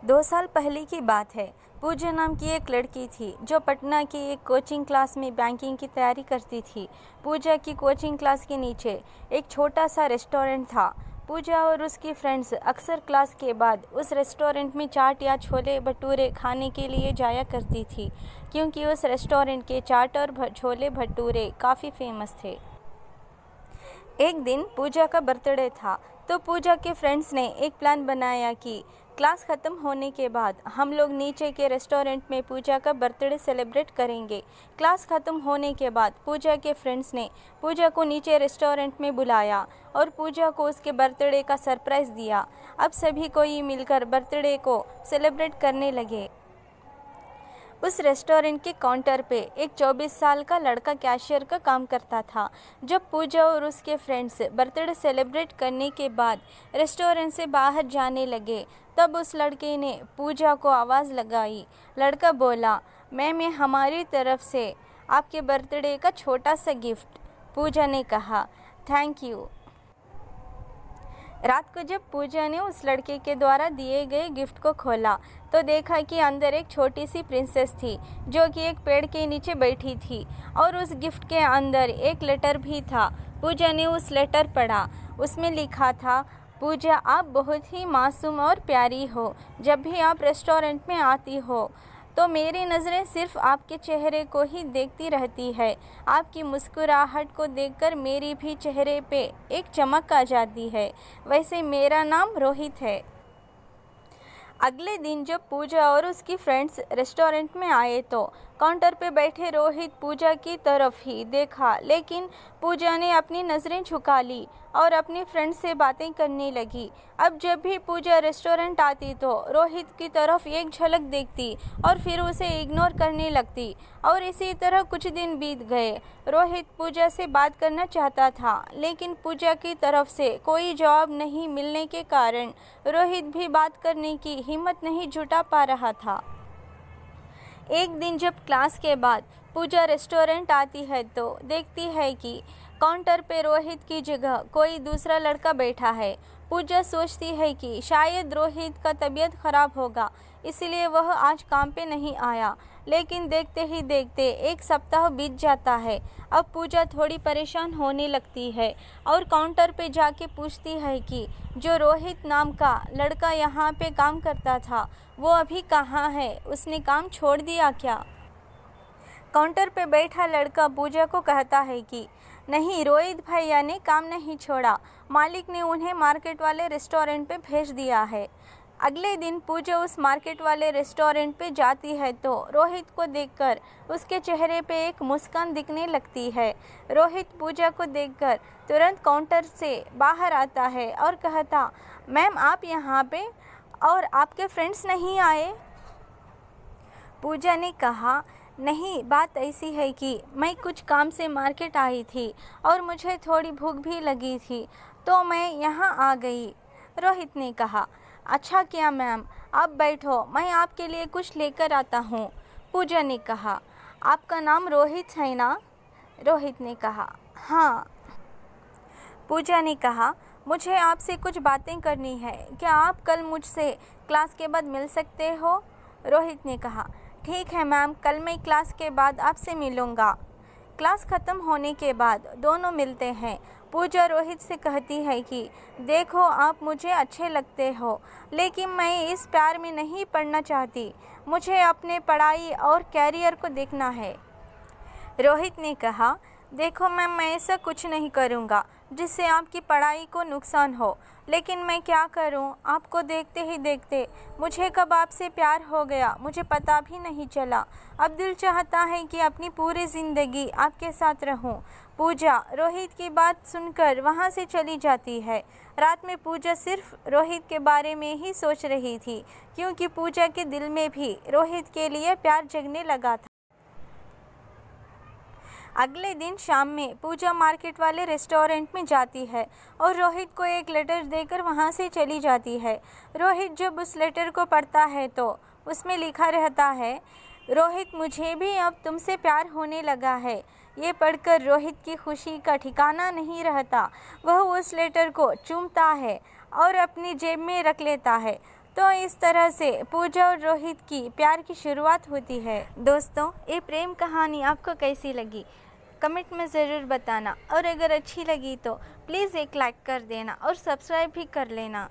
2 साल पहले की बात है। पूजा नाम की एक लड़की थी जो पटना की एक कोचिंग क्लास में बैंकिंग की तैयारी करती थी। पूजा की कोचिंग क्लास के नीचे एक छोटा सा रेस्टोरेंट था। पूजा और उसकी फ्रेंड्स अक्सर क्लास के बाद उस रेस्टोरेंट में चाट या छोले भटूरे खाने के लिए जाया करती थी, क्योंकि उस रेस्टोरेंट के चाट और छोले भटूरे काफ़ी फेमस थे। एक दिन पूजा का बर्थडे था, तो पूजा के फ्रेंड्स ने एक प्लान बनाया कि क्लास ख़त्म होने के बाद हम लोग नीचे के रेस्टोरेंट में पूजा का बर्थडे सेलिब्रेट करेंगे। क्लास ख़त्म होने के बाद पूजा के फ्रेंड्स ने पूजा को नीचे रेस्टोरेंट में बुलाया और पूजा को उसके बर्थडे का सरप्राइज़ दिया। अब सभी कोई मिलकर बर्थडे को सेलिब्रेट करने लगे। उस रेस्टोरेंट के काउंटर पे एक 24 साल का लड़का कैशियर का काम करता था। जब पूजा और उसके फ्रेंड्स बर्थडे सेलिब्रेट करने के बाद रेस्टोरेंट से बाहर जाने लगे, तब उस लड़के ने पूजा को आवाज़ लगाई। लड़का बोला, मैम, ये हमारी तरफ से आपके बर्थडे का छोटा सा गिफ्ट। पूजा ने कहा, थैंक यू। रात को जब पूजा ने उस लड़के के द्वारा दिए गए गिफ्ट को खोला, तो देखा कि अंदर एक छोटी सी प्रिंसेस थी जो कि एक पेड़ के नीचे बैठी थी, और उस गिफ्ट के अंदर एक लेटर भी था। पूजा ने उस लेटर पढ़ा। उसमें लिखा था, पूजा, आप बहुत ही मासूम और प्यारी हो। जब भी आप रेस्टोरेंट में आती हो तो मेरी नज़रें सिर्फ आपके चेहरे को ही देखती रहती है। आपकी मुस्कुराहट को देखकर मेरी भी चेहरे पे एक चमक आ जाती है। वैसे मेरा नाम रोहित है। अगले दिन जब पूजा और उसकी फ्रेंड्स रेस्टोरेंट में आए तो काउंटर पे बैठे रोहित पूजा की तरफ ही देखा, लेकिन पूजा ने अपनी नज़रें झुका ली और अपनी फ्रेंड से बातें करने लगी। अब जब भी पूजा रेस्टोरेंट आती तो रोहित की तरफ एक झलक देखती और फिर उसे इग्नोर करने लगती, और इसी तरह कुछ दिन बीत गए। रोहित पूजा से बात करना चाहता था, लेकिन पूजा की तरफ से कोई जवाब नहीं मिलने के कारण रोहित भी बात करने की हिम्मत नहीं जुटा पा रहा था। एक दिन जब क्लास के बाद पूजा रेस्टोरेंट आती है तो देखती है कि काउंटर पे रोहित की जगह कोई दूसरा लड़का बैठा है। पूजा सोचती है कि शायद रोहित का तबीयत ख़राब होगा, इसलिए वह आज काम पे नहीं आया। लेकिन देखते ही देखते 1 सप्ताह बीत जाता है। अब पूजा थोड़ी परेशान होने लगती है और काउंटर पे जाके पूछती है कि जो रोहित नाम का लड़का यहाँ पे काम करता था वो अभी कहाँ है, उसने काम छोड़ दिया क्या? काउंटर पे बैठा लड़का पूजा को कहता है कि नहीं, रोहित भैया ने काम नहीं छोड़ा, मालिक ने उन्हें मार्केट वाले रेस्टोरेंट पे भेज दिया है। अगले दिन पूजा उस मार्केट वाले रेस्टोरेंट पे जाती है तो रोहित को देखकर उसके चेहरे पे एक मुस्कान दिखने लगती है। रोहित पूजा को देखकर तुरंत काउंटर से बाहर आता है और कहता, मैम, आप यहाँ पे और आपके फ्रेंड्स नहीं आए? पूजा ने कहा, नहीं, बात ऐसी है कि मैं कुछ काम से मार्केट आई थी और मुझे थोड़ी भूख भी लगी थी, तो मैं यहाँ आ गई। रोहित ने कहा, अच्छा किया मैम, आप बैठो, मैं आपके लिए कुछ लेकर आता हूँ। पूजा ने कहा, आपका नाम रोहित है ना? रोहित ने कहा, हाँ। पूजा ने कहा, मुझे आपसे कुछ बातें करनी है, क्या आप कल मुझसे क्लास के बाद मिल सकते हो? रोहित ने कहा, ठीक है मैम, कल मैं क्लास के बाद आपसे मिलूँगा। क्लास ख़त्म होने के बाद दोनों मिलते हैं। पूजा रोहित से कहती है कि देखो, आप मुझे अच्छे लगते हो, लेकिन मैं इस प्यार में नहीं पड़ना चाहती, मुझे अपने पढ़ाई और कैरियर को देखना है। रोहित ने कहा, देखो मैम, मैं ऐसा कुछ नहीं करूँगा जिससे आपकी पढ़ाई को नुकसान हो, लेकिन मैं क्या करूं, आपको देखते ही देखते मुझे कब आपसे प्यार हो गया मुझे पता भी नहीं चला। अब दिल चाहता है कि अपनी पूरी ज़िंदगी आपके साथ रहूं। पूजा रोहित की बात सुनकर वहां से चली जाती है। रात में पूजा सिर्फ रोहित के बारे में ही सोच रही थी, क्योंकि पूजा के दिल में भी रोहित के लिए प्यार जगने लगा था। अगले दिन शाम में पूजा मार्केट वाले रेस्टोरेंट में जाती है और रोहित को एक लेटर देकर वहां से चली जाती है। रोहित जब उस लेटर को पढ़ता है तो उसमें लिखा रहता है, रोहित, मुझे भी अब तुमसे प्यार होने लगा है। ये पढ़कर रोहित की खुशी का ठिकाना नहीं रहता। वह उस लेटर को चूमता है और अपनी जेब में रख लेता है। तो इस तरह से पूजा और रोहित की प्यार की शुरुआत होती है। दोस्तों, ये प्रेम कहानी आपको कैसी लगी कमेंट में ज़रूर बताना, और अगर अच्छी लगी तो प्लीज़ एक लाइक कर देना और सब्सक्राइब भी कर लेना।